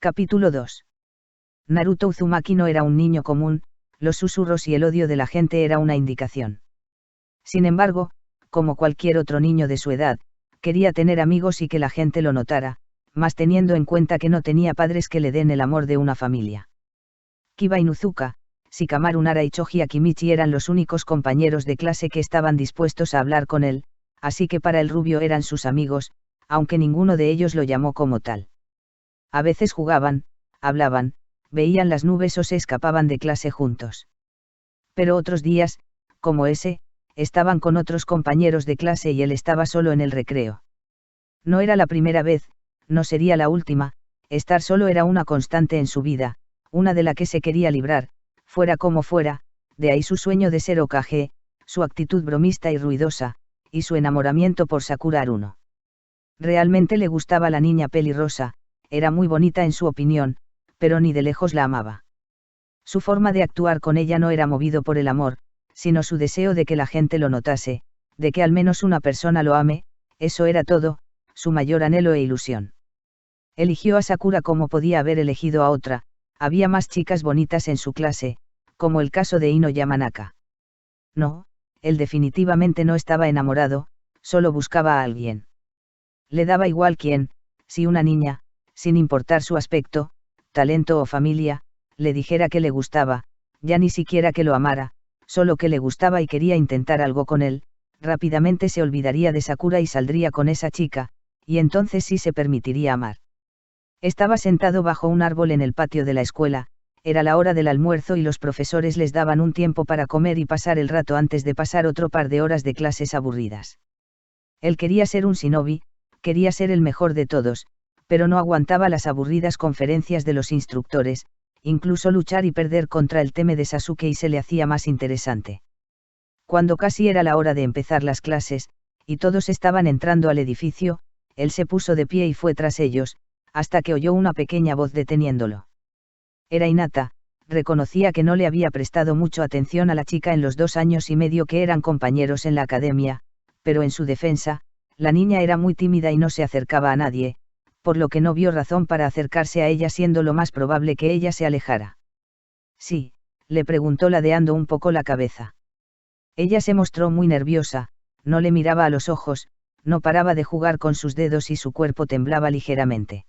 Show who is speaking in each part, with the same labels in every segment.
Speaker 1: Capítulo 2. Naruto Uzumaki no era un niño común, los susurros y el odio de la gente era una indicación. Sin embargo, como cualquier otro niño de su edad, quería tener amigos y que la gente lo notara, más teniendo en cuenta que no tenía padres que le den el amor de una familia. Kiba Inuzuka, Shikamaru Nara y Choji Akimichi eran los únicos compañeros de clase que estaban dispuestos a hablar con él, así que para el rubio eran sus amigos, aunque ninguno de ellos lo llamó como tal. A veces jugaban, hablaban, veían las nubes o se escapaban de clase juntos. Pero otros días, como ese, estaban con otros compañeros de clase y él estaba solo en el recreo. No era la primera vez, no sería la última, estar solo era una constante en su vida, una de la que se quería librar, fuera como fuera, de ahí su sueño de ser Hokage, su actitud bromista y ruidosa, y su enamoramiento por Sakura Haruno. Realmente le gustaba la niña pelirrosa, era muy bonita en su opinión, pero ni de lejos la amaba. Su forma de actuar con ella no era movido por el amor, sino su deseo de que la gente lo notase, de que al menos una persona lo ame, eso era todo, su mayor anhelo e ilusión. Eligió a Sakura como podía haber elegido a otra, había más chicas bonitas en su clase, como el caso de Ino Yamanaka. No, él definitivamente no estaba enamorado, solo buscaba a alguien. Le daba igual quién, si una niña, sin importar su aspecto, talento o familia, le dijera que le gustaba, ya ni siquiera que lo amara, solo que le gustaba y quería intentar algo con él, rápidamente se olvidaría de Sakura y saldría con esa chica, y entonces sí se permitiría amar. Estaba sentado bajo un árbol en el patio de la escuela, era la hora del almuerzo y los profesores les daban un tiempo para comer y pasar el rato antes de pasar otro par de horas de clases aburridas. Él quería ser un shinobi, quería ser el mejor de todos, pero no aguantaba las aburridas conferencias de los instructores, incluso luchar y perder contra el teme de Sasuke y se le hacía más interesante. Cuando casi era la hora de empezar las clases, y todos estaban entrando al edificio, él se puso de pie y fue tras ellos, hasta que oyó una pequeña voz deteniéndolo. Era Hinata, reconocía que no le había prestado mucho atención a la chica en los 2 años y medio que eran compañeros en la academia, pero en su defensa, la niña era muy tímida y no se acercaba a nadie, por lo que no vio razón para acercarse a ella siendo lo más probable que ella se alejara. Sí, le preguntó ladeando un poco la cabeza. Ella se mostró muy nerviosa, no le miraba a los ojos, no paraba de jugar con sus dedos y su cuerpo temblaba ligeramente.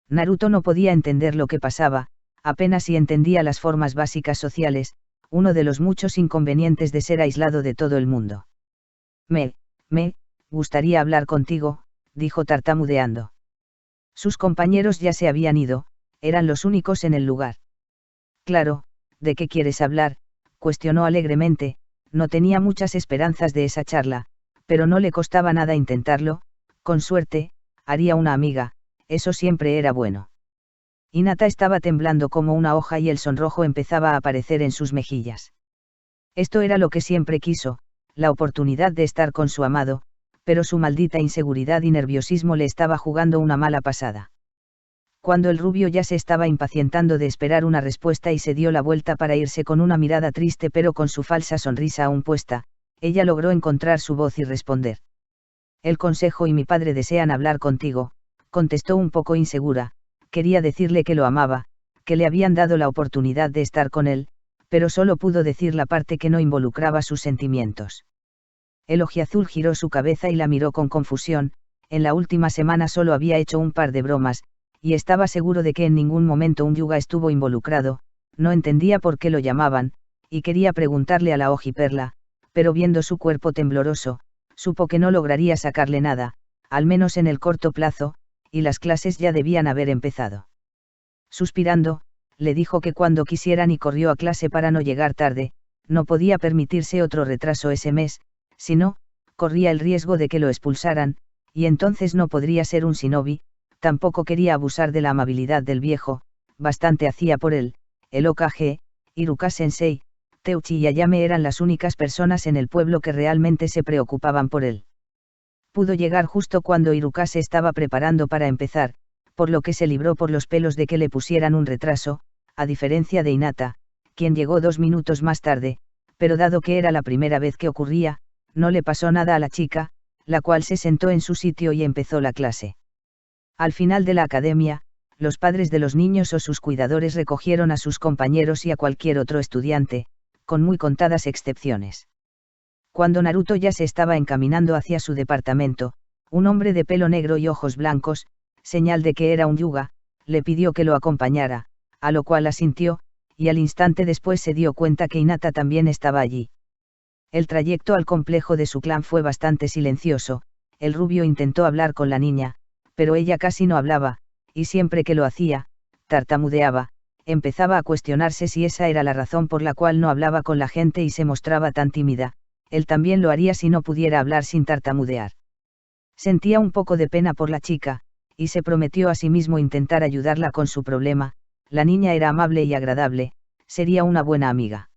Speaker 1: Naruto no podía entender lo que pasaba, apenas si entendía las formas básicas sociales, uno de los muchos inconvenientes de ser aislado de todo el mundo. Me gustaría hablar contigo, dijo tartamudeando. Sus compañeros ya se habían ido, eran los únicos en el lugar. Claro, ¿de qué quieres hablar?, cuestionó alegremente, no tenía muchas esperanzas de esa charla, pero no le costaba nada intentarlo, con suerte, haría una amiga, eso siempre era bueno. Hinata estaba temblando como una hoja y el sonrojo empezaba a aparecer en sus mejillas. Esto era lo que siempre quiso, la oportunidad de estar con su amado, pero su maldita inseguridad y nerviosismo le estaba jugando una mala pasada. Cuando el rubio ya se estaba impacientando de esperar una respuesta y se dio la vuelta para irse con una mirada triste pero con su falsa sonrisa aún puesta, ella logró encontrar su voz y responder. El consejo y mi padre desean hablar contigo, contestó un poco insegura, quería decirle que lo amaba, que le habían dado la oportunidad de estar con él, pero solo pudo decir la parte que no involucraba sus sentimientos. El ojiazul giró su cabeza y la miró con confusión, en la última semana solo había hecho un par de bromas, y estaba seguro de que en ningún momento un Hyuga estuvo involucrado, no entendía por qué lo llamaban, y quería preguntarle a la Ojiperla, pero viendo su cuerpo tembloroso, supo que no lograría sacarle nada, al menos en el corto plazo, y las clases ya debían haber empezado. Suspirando, le dijo que cuando quisieran y corrió a clase para no llegar tarde, no podía permitirse otro retraso ese mes, si no, corría el riesgo de que lo expulsaran, y entonces no podría ser un shinobi, tampoco quería abusar de la amabilidad del viejo, bastante hacía por él, el Hokage, Iruka-sensei, Teuchi y Ayame eran las únicas personas en el pueblo que realmente se preocupaban por él. Pudo llegar justo cuando Iruka se estaba preparando para empezar, por lo que se libró por los pelos de que le pusieran un retraso, a diferencia de Hinata, quien llegó 2 minutos más tarde, pero dado que era la primera vez que ocurría, no le pasó nada a la chica, la cual se sentó en su sitio y empezó la clase. Al final de la academia, los padres de los niños o sus cuidadores recogieron a sus compañeros y a cualquier otro estudiante, con muy contadas excepciones. Cuando Naruto ya se estaba encaminando hacia su departamento, un hombre de pelo negro y ojos blancos, señal de que era un yuga, le pidió que lo acompañara, a lo cual asintió, y al instante después se dio cuenta que Hinata también estaba allí. El trayecto al complejo de su clan fue bastante silencioso. El rubio intentó hablar con la niña, pero ella casi no hablaba, y siempre que lo hacía, tartamudeaba, empezaba a cuestionarse si esa era la razón por la cual no hablaba con la gente y se mostraba tan tímida. Él también lo haría si no pudiera hablar sin tartamudear. Sentía un poco de pena por la chica, y se prometió a sí mismo intentar ayudarla con su problema. La niña era amable y agradable, sería una buena amiga.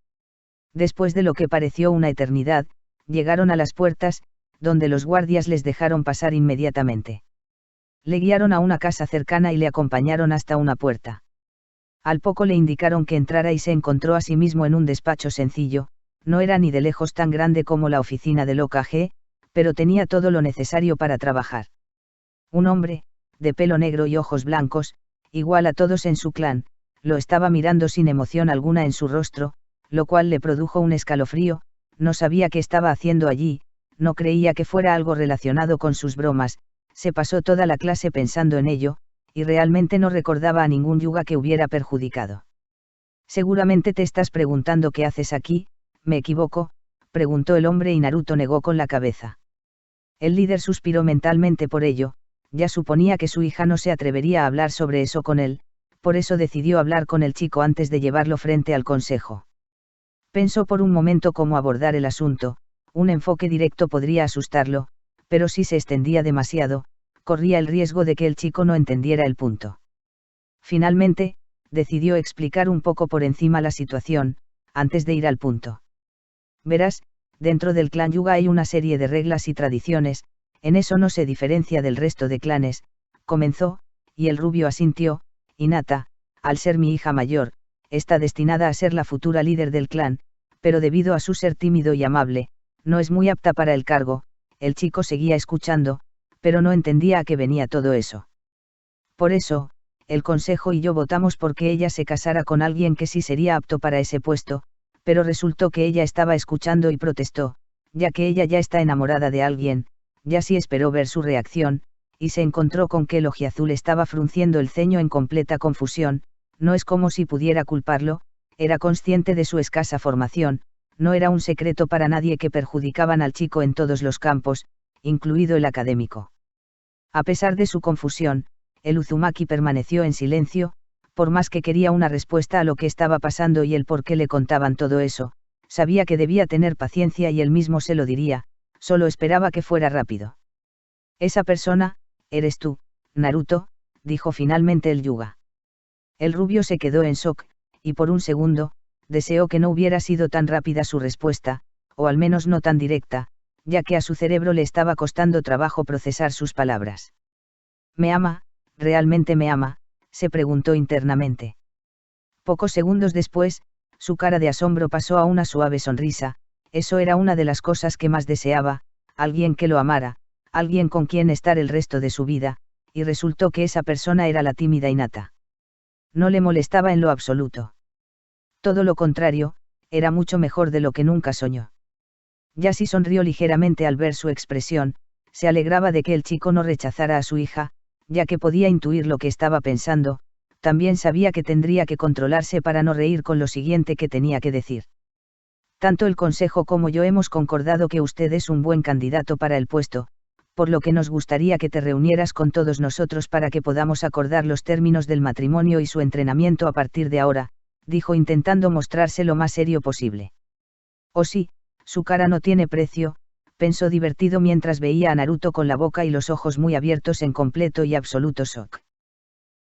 Speaker 1: Después de lo que pareció una eternidad, llegaron a las puertas, donde los guardias les dejaron pasar inmediatamente. Le guiaron a una casa cercana y le acompañaron hasta una puerta. Al poco le indicaron que entrara y se encontró a sí mismo en un despacho sencillo. No era ni de lejos tan grande como la oficina del Hokage, pero tenía todo lo necesario para trabajar. Un hombre, de pelo negro y ojos blancos, igual a todos en su clan, lo estaba mirando sin emoción alguna en su rostro, lo cual le produjo un escalofrío. No sabía qué estaba haciendo allí, no creía que fuera algo relacionado con sus bromas, se pasó toda la clase pensando en ello, y realmente no recordaba a ningún yuga que hubiera perjudicado. Seguramente te estás preguntando qué haces aquí. ¿Me equivoco?, preguntó el hombre y Naruto negó con la cabeza. El líder suspiró mentalmente por ello, ya suponía que su hija no se atrevería a hablar sobre eso con él, por eso decidió hablar con el chico antes de llevarlo frente al consejo. Pensó por un momento cómo abordar el asunto. Un enfoque directo podría asustarlo, pero si se extendía demasiado, corría el riesgo de que el chico no entendiera el punto. Finalmente, decidió explicar un poco por encima la situación, antes de ir al punto. Verás, dentro del clan Yuga hay una serie de reglas y tradiciones, en eso no se diferencia del resto de clanes, comenzó, y el rubio asintió. Hinata, al ser mi hija mayor, está destinada a ser la futura líder del clan, pero debido a su ser tímido y amable, no es muy apta para el cargo. El chico seguía escuchando, pero no entendía a qué venía todo eso. Por eso, el consejo y yo votamos porque ella se casara con alguien que sí sería apto para ese puesto, pero resultó que ella estaba escuchando y protestó, ya que ella ya está enamorada de alguien. Ya sí esperó ver su reacción, y se encontró con que el ojiazul estaba frunciendo el ceño en completa confusión. No es como si pudiera culparlo, era consciente de su escasa formación, no era un secreto para nadie que perjudicaban al chico en todos los campos, incluido el académico. A pesar de su confusión, el Uzumaki permaneció en silencio, por más que quería una respuesta a lo que estaba pasando y el por qué le contaban todo eso, sabía que debía tener paciencia y él mismo se lo diría, solo esperaba que fuera rápido. Esa persona, eres tú, Naruto, dijo finalmente el yuga. El rubio se quedó en shock, y por un segundo, deseó que no hubiera sido tan rápida su respuesta, o al menos no tan directa, ya que a su cerebro le estaba costando trabajo procesar sus palabras. ¿Me ama, realmente me ama?, se preguntó internamente. Pocos segundos después, su cara de asombro pasó a una suave sonrisa. Eso era una de las cosas que más deseaba, alguien que lo amara, alguien con quien estar el resto de su vida, y resultó que esa persona era la tímida Hinata. No le molestaba en lo absoluto. Todo lo contrario, era mucho mejor de lo que nunca soñó. Yashi sonrió ligeramente al ver su expresión, se alegraba de que el chico no rechazara a su hija, ya que podía intuir lo que estaba pensando. También sabía que tendría que controlarse para no reír con lo siguiente que tenía que decir. Tanto el consejo como yo hemos concordado que usted es un buen candidato para el puesto, por lo que nos gustaría que te reunieras con todos nosotros para que podamos acordar los términos del matrimonio y su entrenamiento a partir de ahora, dijo intentando mostrarse lo más serio posible. Oh sí, su cara no tiene precio, pensó divertido mientras veía a Naruto con la boca y los ojos muy abiertos en completo y absoluto shock.